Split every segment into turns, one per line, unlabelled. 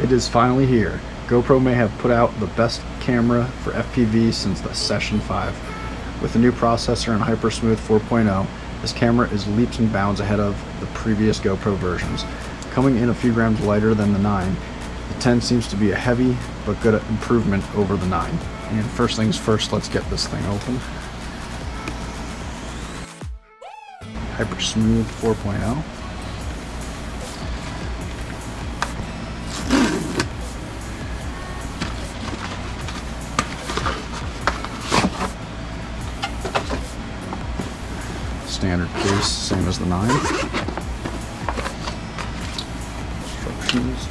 It is finally here. GoPro may have put out the best camera for FPV since the Session 5. With the new processor and HyperSmooth 4.0, this camera is leaps and bounds ahead of the previous GoPro versions. Coming in a few grams lighter than the 9, the 10 seems to be a heavy but good improvement over the 9. And first things first, let's get this thing open. HyperSmooth 4.0. Standard case, same as the 9. Instructions.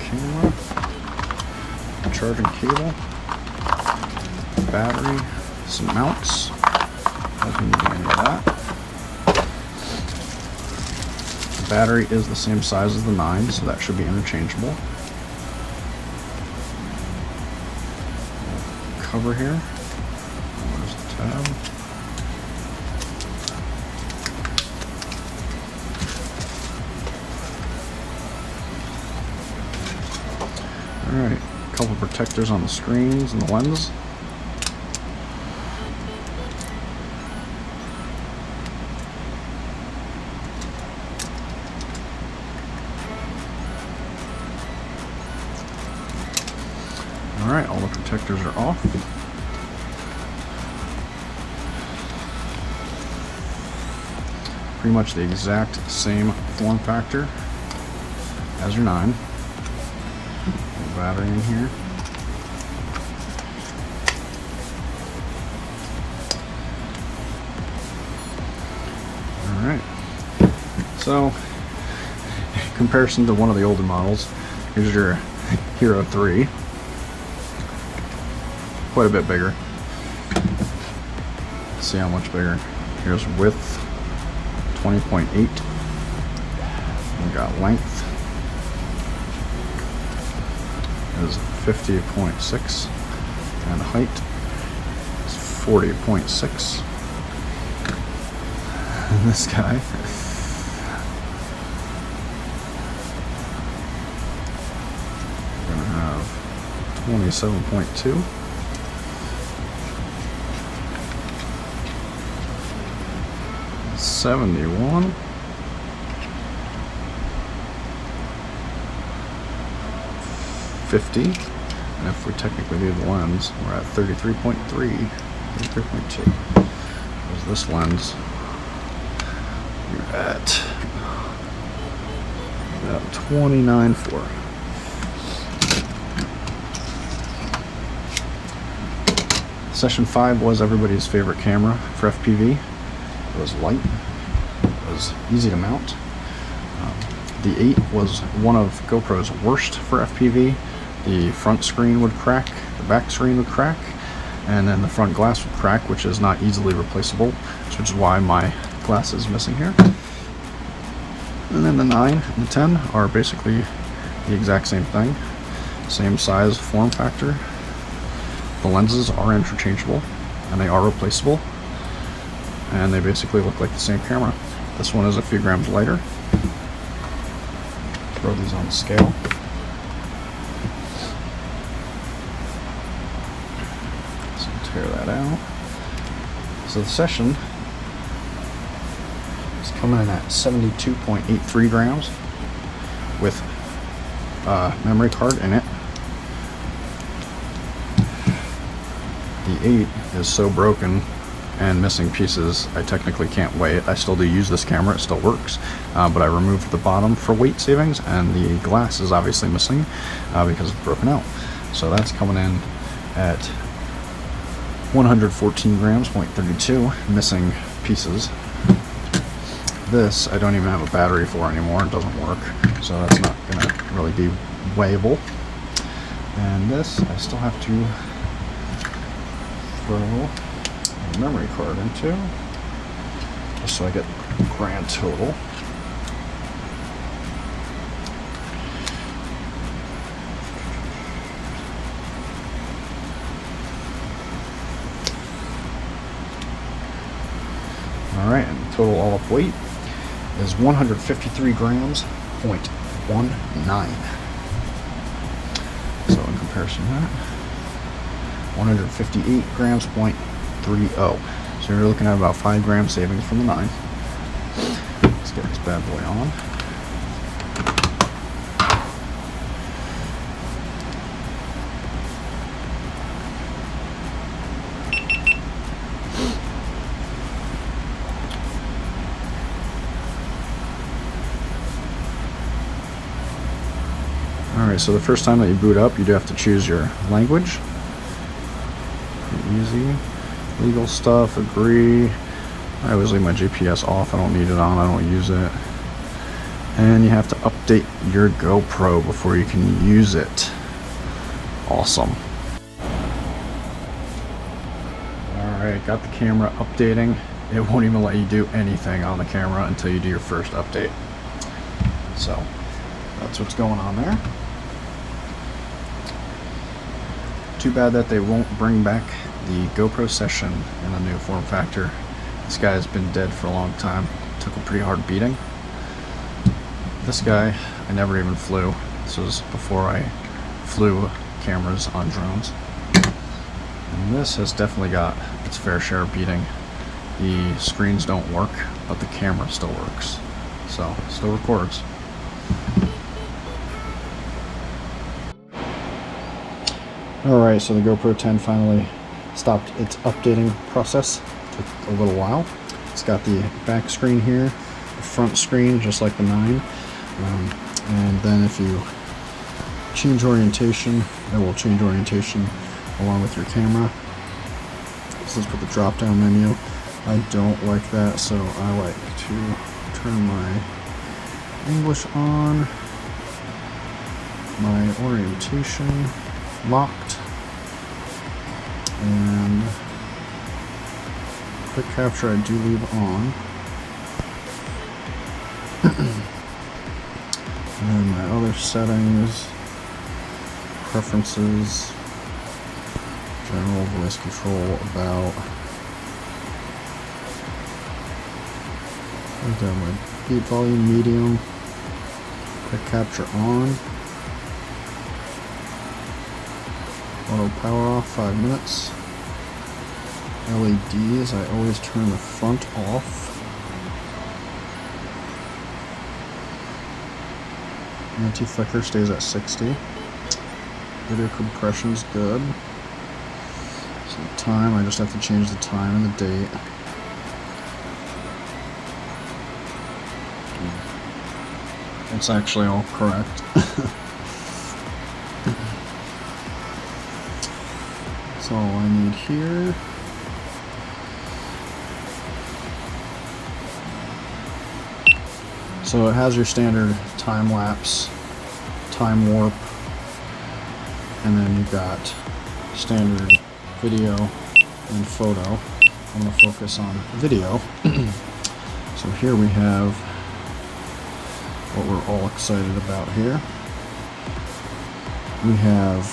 Camera. Charging cable. Battery. Some mounts. Doesn't need any of that. The battery is the same size as the 9, so that should be interchangeable. Cover here. Where's the tab? Alright, a couple protectors on the screens and the lens. Alright, all the protectors are off. Pretty much the exact same form factor as your 9. Battery in here. Alright. So, in comparison to one of the older models, here's your Hero 3. Quite a bit bigger. Let's see how much bigger. Here's width, 20.8. We got length. Is 50.6 and height is 40.6. And this guy we're gonna have 27.2. $71. $50, and if we technically do the lens, we're at 33.3, 33.2. There's this lens, you're at 29.4. Session 5 was everybody's favorite camera for FPV. It was light, it was easy to mount. The 8 was one of GoPro's worst for FPV. The front screen would crack, the back screen would crack, and then the front glass would crack, which is not easily replaceable, which is why my glass is missing here. And then the 9 and the 10 are basically the exact same thing. Same size, form factor. The lenses are interchangeable, and they are replaceable, and they basically look like the same camera. This one is a few grams lighter. Throw these on the scale. Tear that out. So the Session is coming in at 72.83 grams with a memory card in it. The 8 is so broken and missing pieces, I technically can't weigh it. I still do use this camera, it still works, but I removed the bottom for weight savings, and the glass is obviously missing because it's broken out. So that's coming in at 114 grams, 0.32, missing pieces. This I don't even have a battery for anymore, it doesn't work, so that's not going to really be weighable. And this I still have to throw a memory card into, just so I get grand total. Alright, and the total all-up weight is 153 grams, So in comparison to that, 158 grams, 0.30. So you're looking at about 5 grams savings from the 9. Let's get this bad boy on. Alright, so the first time that you boot up, you do have to choose your language. Easy. Legal stuff, agree. I always leave my GPS off. I don't need it on. I don't use it. And you have to update your GoPro before you can use it. Awesome. Alright, got the camera updating. It won't even let you do anything on the camera until you do your first update. So, that's what's going on there. Too bad that they won't bring back the GoPro Session in a new form factor. This guy has been dead for a long time. Took a pretty hard beating. This guy, I never even flew. This was before I flew cameras on drones. And this has definitely got its fair share of beating. The screens don't work, but the camera still works. So, it still records. Alright, so the GoPro 10 finally stopped its updating process. Took a little while. It's got the back screen here, the front screen, just like the 9. And then if you change orientation, it will change orientation along with your camera. This is with the drop-down menu. I don't like that, so I like to turn my English on, my orientation locked, and quick capture I do leave on. And then my other settings, preferences, general voice control, about. I've got my beat volume medium, quick capture on. Auto power off, 5 minutes. LEDs, I always turn the front off. Anti-flicker stays at 60. Video compression's good. So the time, I just have to change the time and the date. It's actually all correct. That's all I need here. So it has your standard time lapse, time warp, and then you've got standard video and photo. I'm going to focus on video. So here we have what we're all excited about here. We have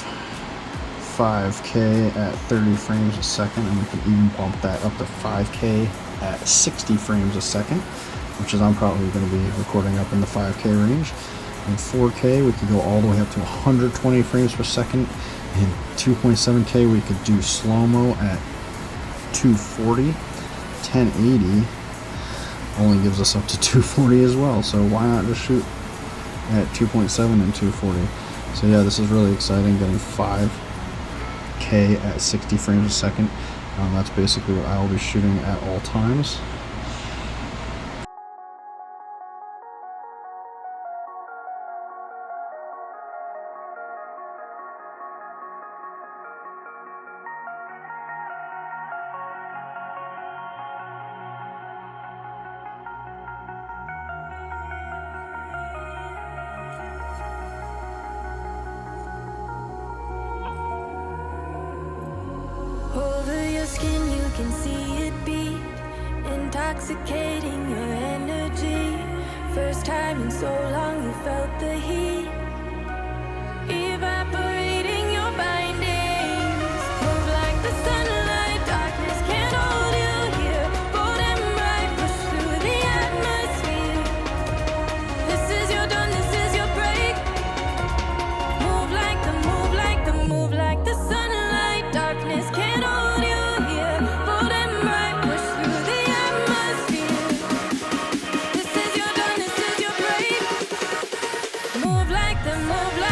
5K at 30 frames a second, and we can even bump that up to 5K at 60 frames a second, which is I'm probably going to be recording up in the 5K range. And 4K, we could go all the way up to 120 frames per second. And 2.7K, we could do slow-mo at 240. 1080 only gives us up to 240 as well, so why not just shoot at 2.7 and 240? So yeah, this is really exciting, getting 5K at 60 frames a second. That's basically what I will be shooting at all times.
Skin, you can see it beat, intoxicating your energy. First time in so long you felt the heat, evaporating your bindings. Move like the sunlight, darkness can't hold you here. Bold and bright, push through the atmosphere. This is your dawn, this is your breath. that move like.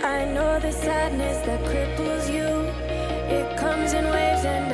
I know the sadness that cripples you. It comes in waves and